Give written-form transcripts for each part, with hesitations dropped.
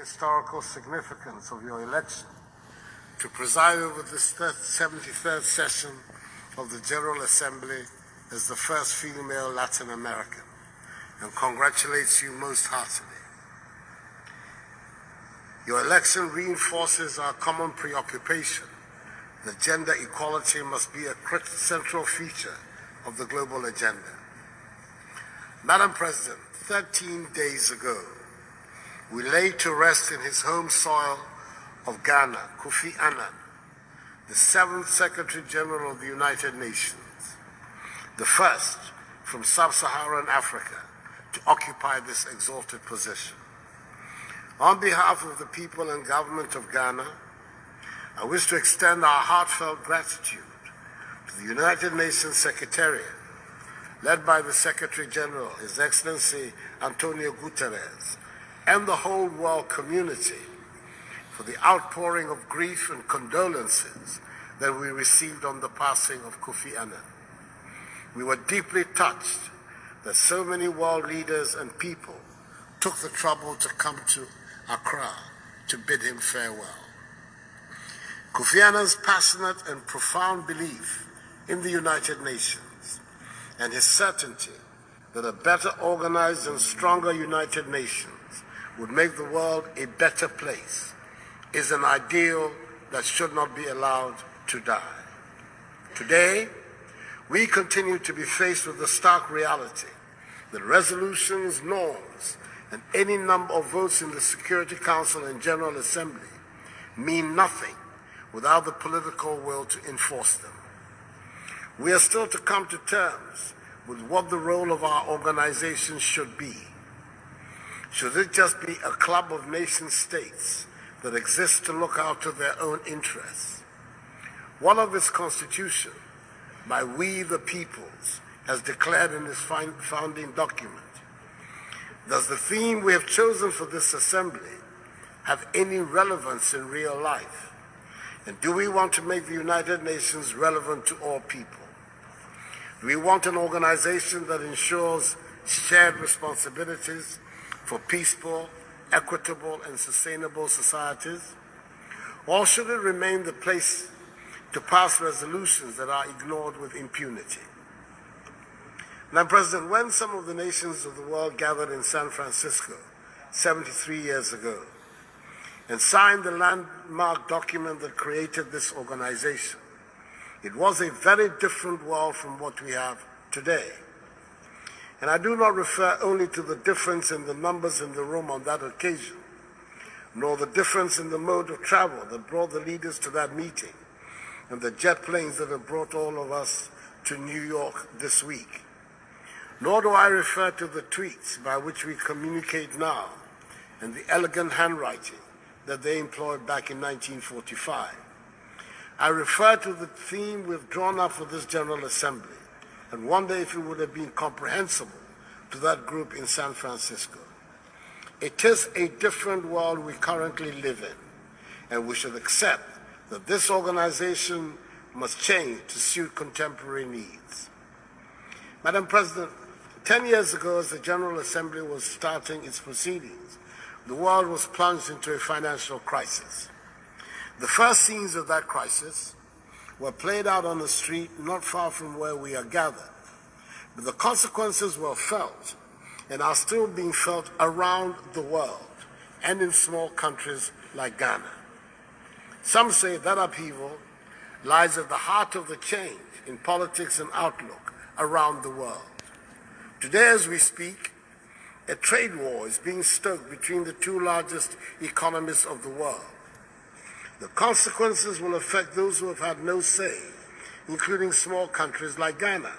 historical significance of your election to preside over this 73rd session of the General Assembly as the first female Latin American, and congratulates you most heartily. Your election reinforces our common preoccupation that gender equality must be a central feature of the global agenda. Madam President, 13 days ago, we laid to rest in his home soil of Ghana, Kofi Annan, the 7th Secretary General of the United Nations, the first from sub-Saharan Africa to occupy this exalted position. On behalf of the people and government of Ghana, I wish to extend our heartfelt gratitude to the United Nations Secretariat, led by the Secretary General, His Excellency Antonio Guterres, and the whole world community for the outpouring of grief and condolences that we received on the passing of Kofi Annan. We were deeply touched that so many world leaders and people took the trouble to come to Accra to bid him farewell. Kofi Annan's passionate and profound belief in the United Nations and his certainty that a better organized and stronger United Nations would make the world a better place is an ideal that should not be allowed to die. Today, we continue to be faced with the stark reality that resolutions, norms, and any number of votes in the Security Council and General Assembly mean nothing without the political will to enforce them. We are still to come to terms with what the role of our organization should be. Should it just be a club of nation-states that exists to look out to their own interests? What of its constitution, by we the peoples, as declared in its founding document? Does the theme we have chosen for this assembly have any relevance in real life? And do we want to make the United Nations relevant to all people? Do we want an organization that ensures shared responsibilities for peaceful, equitable, and sustainable societies? Or should it remain the place to pass resolutions that are ignored with impunity? Madam President, when some of the nations of the world gathered in San Francisco 73 years ago and signed the landmark document that created this organization, it was a very different world from what we have today. And I do not refer only to the difference in the numbers in the room on that occasion, nor the difference in the mode of travel that brought the leaders to that meeting and the jet planes that have brought all of us to New York this week. Nor do I refer to the tweets by which we communicate now and the elegant handwriting that they employed back in 1945. I refer to the theme we've drawn up for this General Assembly and wonder if it would have been comprehensible to that group in San Francisco. It is a different world we currently live in, and we should accept that this organization must change to suit contemporary needs. Madam President, 10 years ago, as the General Assembly was starting its proceedings, the world was plunged into a financial crisis. The first scenes of that crisis were played out on the street not far from where we are gathered, but the consequences were felt and are still being felt around the world and in small countries like Ghana. Some say that upheaval lies at the heart of the change in politics and outlook around the world. Today, as we speak, a trade war is being stoked between the two largest economies of the world. The consequences will affect those who have had no say, including small countries like Ghana.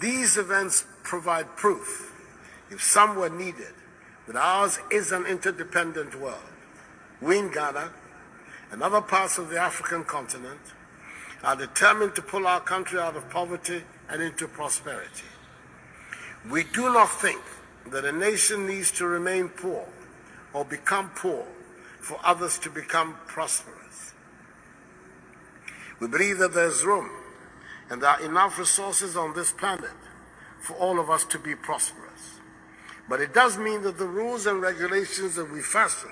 These events provide proof, if some were needed, that ours is an interdependent world. We in Ghana and other parts of the African continent are determined to pull our country out of poverty and into prosperity. We do not think that a nation needs to remain poor or become poor for others to become prosperous. We believe that there's room and there are enough resources on this planet for all of us to be prosperous. But it does mean that the rules and regulations that we fashion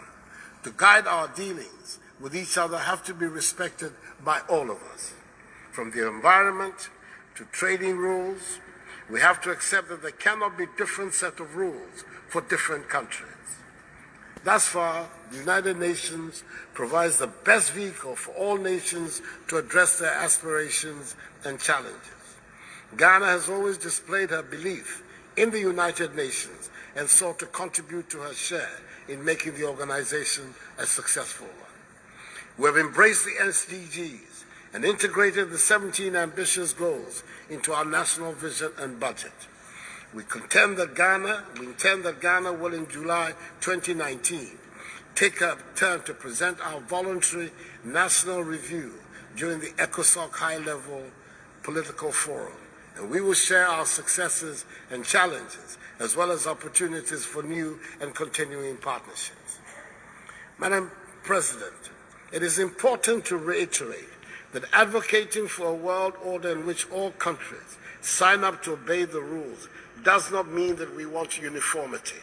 to guide our dealings with each other have to be respected by all of us. From the environment to trading rules, we have to accept that there cannot be different set of rules for different countries. Thus far, the United Nations provides the best vehicle for all nations to address their aspirations and challenges. Ghana has always displayed her belief in the United Nations and sought to contribute to her share in making the organization a successful one. We have embraced the SDGs and integrated the 17 ambitious goals into our national vision and budget. We intend that Ghana will, in July 2019, take a turn to present our voluntary national review during the ECOSOC high-level political forum, and we will share our successes and challenges, as well as opportunities for new and continuing partnerships. Madam President, it is important to reiterate that advocating for a world order in which all countries sign up to obey the rules does not mean that we want uniformity.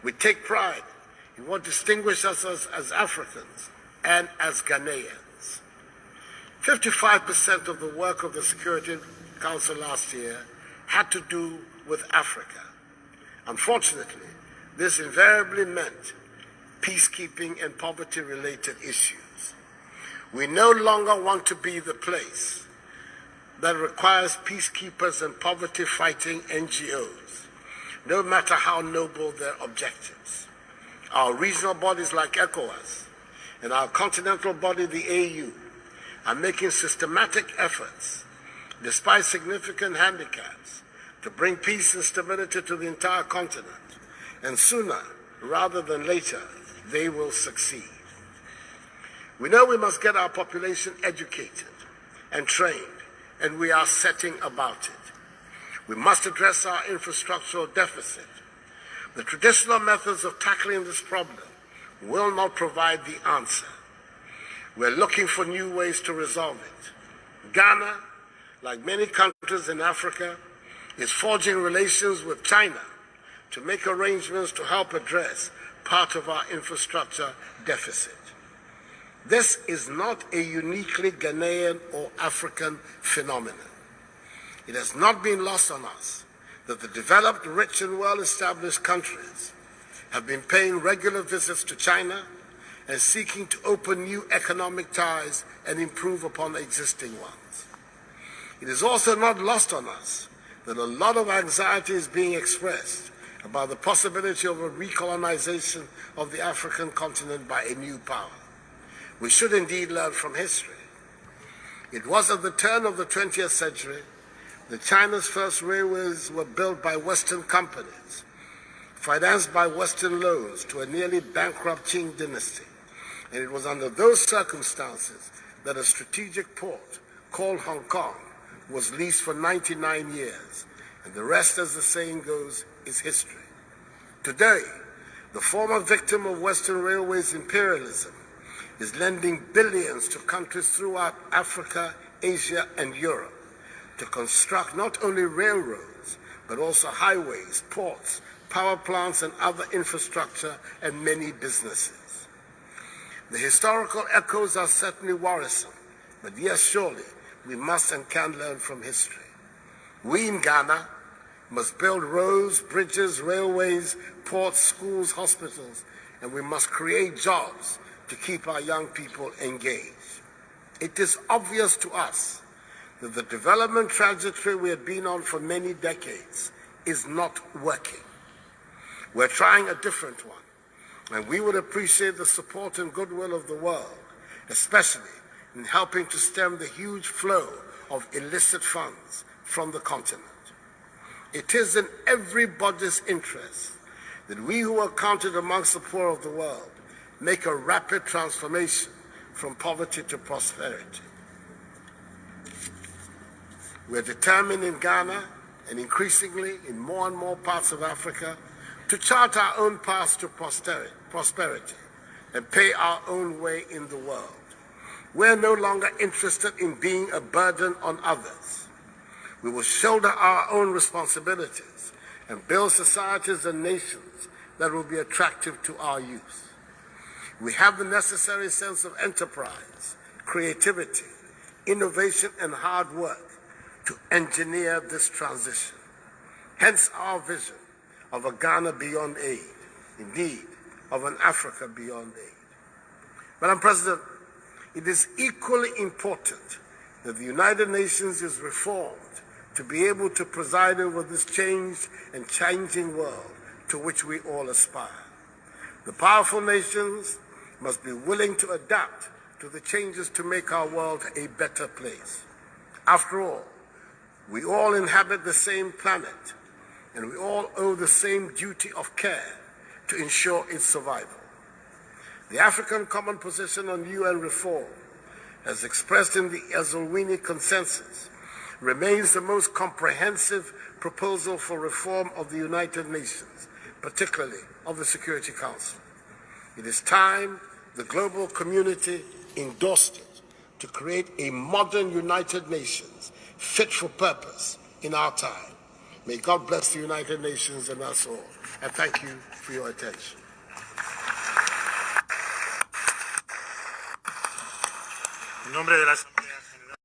We take pride in what distinguishes us as Africans and as Ghanaians. 55% of the work of the Security Council last year had to do with Africa. Unfortunately, this invariably meant peacekeeping and poverty-related issues. We no longer want to be the place that requires peacekeepers and poverty-fighting NGOs, no matter how noble their objectives. Our regional bodies like ECOWAS and our continental body, the AU, are making systematic efforts, despite significant handicaps, to bring peace and stability to the entire continent. And sooner rather than later, they will succeed. We know we must get our population educated and trained, and we are setting about it. We must address our infrastructural deficit. The traditional methods of tackling this problem will not provide the answer. We're looking for new ways to resolve it. Ghana, like many countries in Africa, is forging relations with China to make arrangements to help address part of our infrastructure deficit. This is not a uniquely Ghanaian or African phenomenon. It has not been lost on us that the developed, rich, and well-established countries have been paying regular visits to China and seeking to open new economic ties and improve upon existing ones. It is also not lost on us that a lot of anxiety is being expressed about the possibility of a recolonization of the African continent by a new power. We should indeed learn from history. It was at the turn of the 20th century that China's first railways were built by Western companies, financed by Western loans to a nearly bankrupt Qing dynasty. And it was under those circumstances that a strategic port called Hong Kong was leased for 99 years. And the rest, as the saying goes, is history. Today, the former victim of Western Railways imperialism is lending billions to countries throughout Africa, Asia, and Europe to construct not only railroads, but also highways, ports, power plants, and other infrastructure, and many businesses. The historical echoes are certainly worrisome, but yes, surely, we must and can learn from history. We in Ghana must build roads, bridges, railways, ports, schools, hospitals, and we must create jobs to keep our young people engaged. It is obvious to us that the development trajectory we have been on for many decades is not working. We're trying a different one, and we would appreciate the support and goodwill of the world, especially in helping to stem the huge flow of illicit funds from the continent. It is in everybody's interest that we who are counted amongst the poor of the world make a rapid transformation from poverty to prosperity. We are determined in Ghana, and increasingly in more and more parts of Africa, to chart our own path to prosperity and pay our own way in the world. We are no longer interested in being a burden on others. We will shoulder our own responsibilities and build societies and nations that will be attractive to our youth. We have the necessary sense of enterprise, creativity, innovation, and hard work to engineer this transition. Hence our vision of a Ghana beyond aid, indeed, of an Africa beyond aid. Madam President, it is equally important that the United Nations is reformed to be able to preside over this changed and changing world to which we all aspire. The powerful nations must be willing to adapt to the changes to make our world a better place. After all, we all inhabit the same planet, and we all owe the same duty of care to ensure its survival. The African Common Position on UN Reform, as expressed in the Esselwini Consensus, remains the most comprehensive proposal for reform of the United Nations, particularly of the Security Council. It is time the global community endorsed it to create a modern United Nations fit for purpose in our time. May God bless the United Nations and us all. And thank you for your attention. En nombre de la